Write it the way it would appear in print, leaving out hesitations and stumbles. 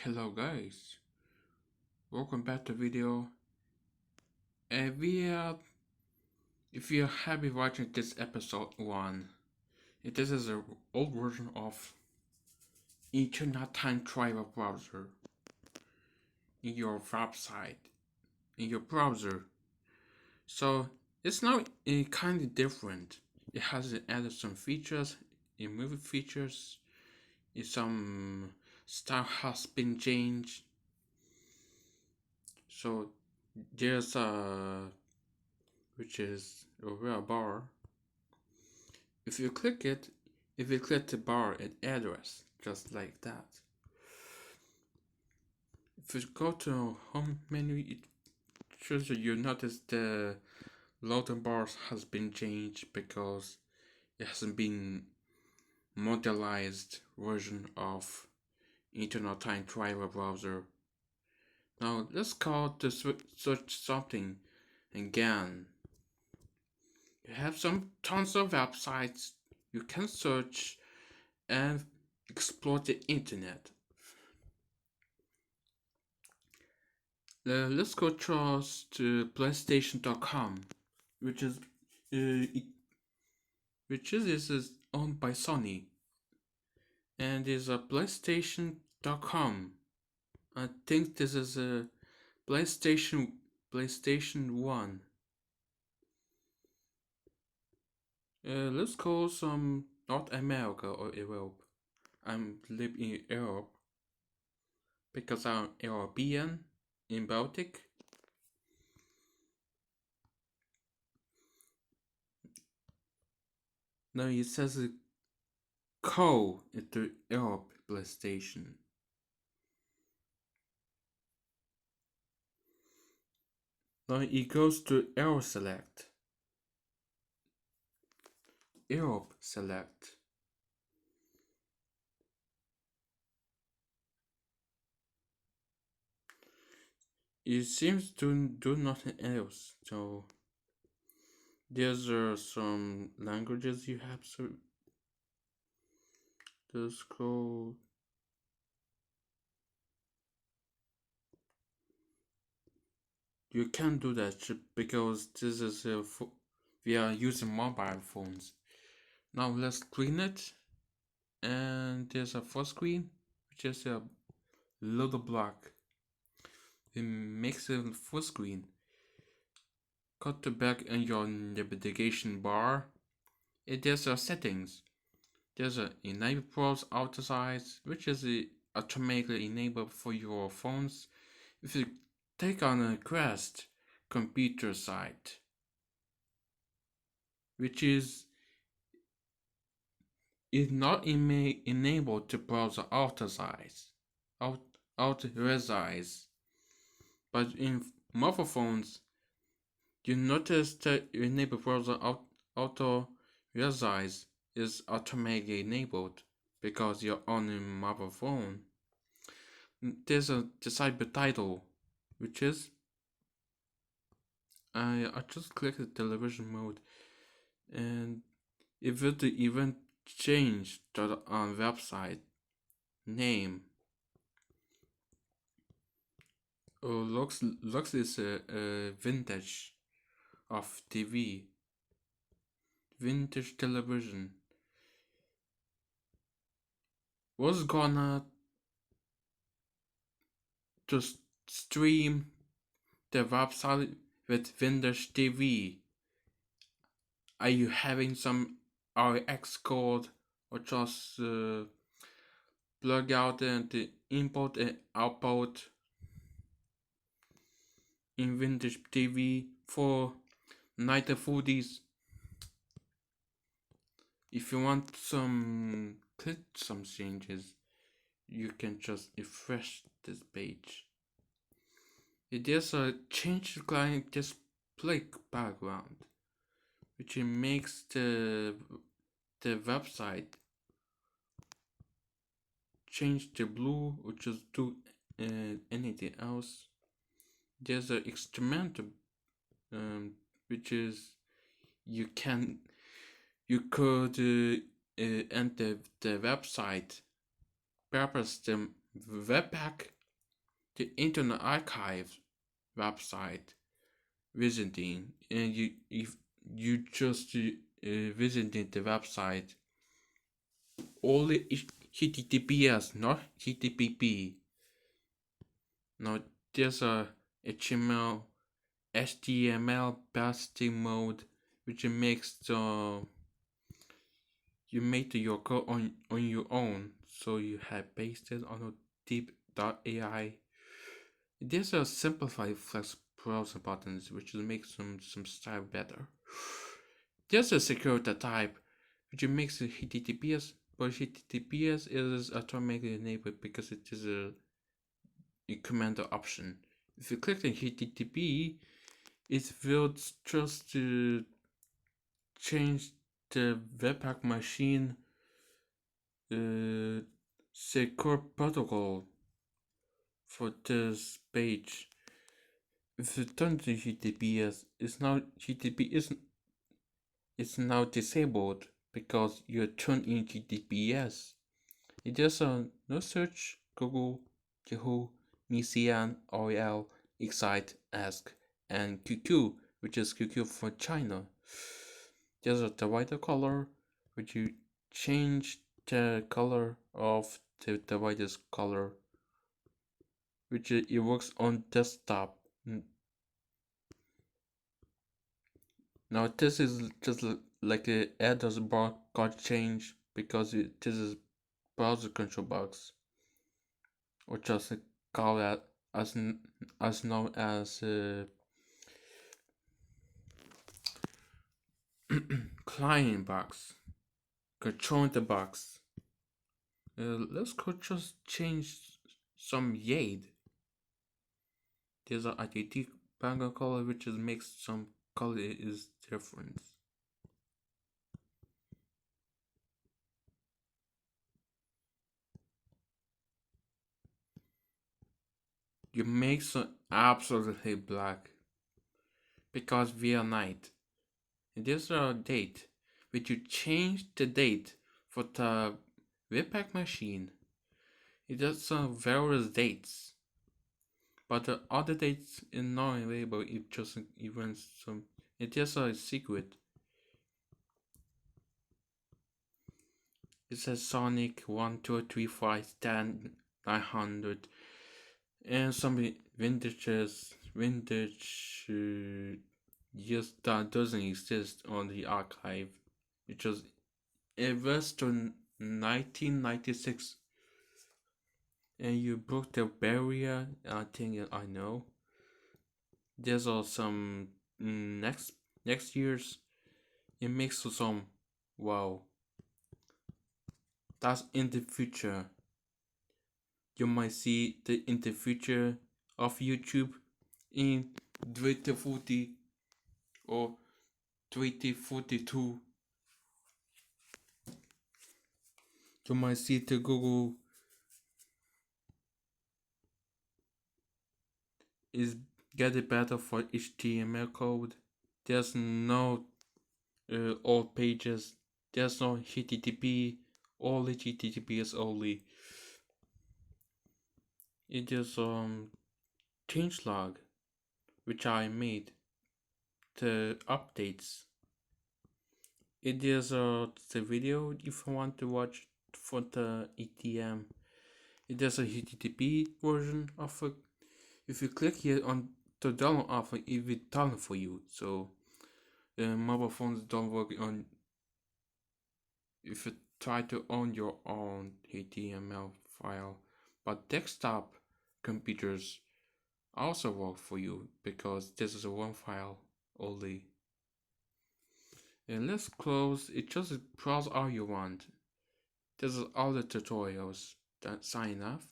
Hello guys, welcome back to video. And if you're happy watching this episode 1, this is an old version of Internet Time Travel browser in your website, in your browser. So it's now kind of different. It has added some features, movie features, some stuff has been changed. So there's which is over a bar. If you click it, if you click the bar at address, just like that. If you go to home menu, it shows you notice the loading bars has been changed because it hasn't been modelized version of Internet Time Travel browser. Now let's call to search something again. You have some tons of websites you can search and explore the internet. Let's go to PlayStation.com, which is this is owned by Sony, and is a PlayStation.com. I think this is a PlayStation 1. Let's call some North America or Europe. I'm live in Europe because I'm European in Baltic. Now it says a call into Europe PlayStation. Now it goes to Europe Select. Europe Select. It seems to do nothing else. So there's some languages you have to scroll. You can't do that because this is we are using mobile phones. Now let's clean it, and there's a full screen, which is a little block. It makes it full screen. Cut the back in your navigation bar. There's settings. There's a enable pros auto size, which is automatically enabled for your phones. If you take on a Quest computer site, which is not enabled to browse auto size, auto resize, but in mobile phones, you notice that enable browser auto resize is automatically enabled because you're on a mobile phone. There's a decide the title, which is I just click the television mode, and if the event change on website name, looks is a vintage of TV, vintage television. Was gonna just stream the website with vintage TV. Are you having some RX code or just plug out the input and output in vintage TV for 1940s? If you want some changes, you can just refresh this page. There's a change client display background, which makes the website change to blue or just do anything else. There's an instrumental, which is you could enter the website, purpose them Webpack, the Internet Archive website visiting, and you just visiting the website only HTTPS, not HTTP. Now there's a HTML, HTML pasting mode, which makes the you made your code on your own, so you have pasted on a deep.ai. There's a simplified flex browser buttons, which makes some style better. There's a security type, which makes it HTTPS, but HTTPS is automatically enabled because it is a command option. If you click on HTTP, it will just change the Webpack machine secure protocol for this page. If you turn to HTTPS, it's now disabled because you turned in HTTPS. It is no search, Google, Yahoo, Misian, OL, Excite, Ask, and QQ, which is QQ for China. There's a divider color, which you change the color of the divider's color, which it works on desktop. Now this is just like a address bar got changed because this is browser control box, or just call it as known as client box, control the box. Let's go just change some Yade. There's an ITT background color which makes some color is different. You make some absolutely black because we are night. There's a date, but you change the date for the Webpack machine. It does some various dates, but the other dates is not available. It just even some. It is a secret. It says Sonic 1, 2, 3, 5, 10, 900, and some vintage years that doesn't exist on the archive. It just it was to 1996, and you broke the barrier. I think I know. There's also some next years. It makes some wow. That's in the future. You might see the in the future of YouTube in 2040 or 2042. You might see the Google is getting better for HTML code. There's no all pages. There's no HTTP. All HTTPS only. It is changelog, which I made the updates. It is the video if you want to watch for the ETM. It is a HTTP version of it. If you click here on the download offer, it will download for you. So mobile phones don't work on. If you try to own your own HTML file, but desktop computers also work for you because this is a one file only. And let's close it. Just browse all you want. This is all the tutorials. That sign off.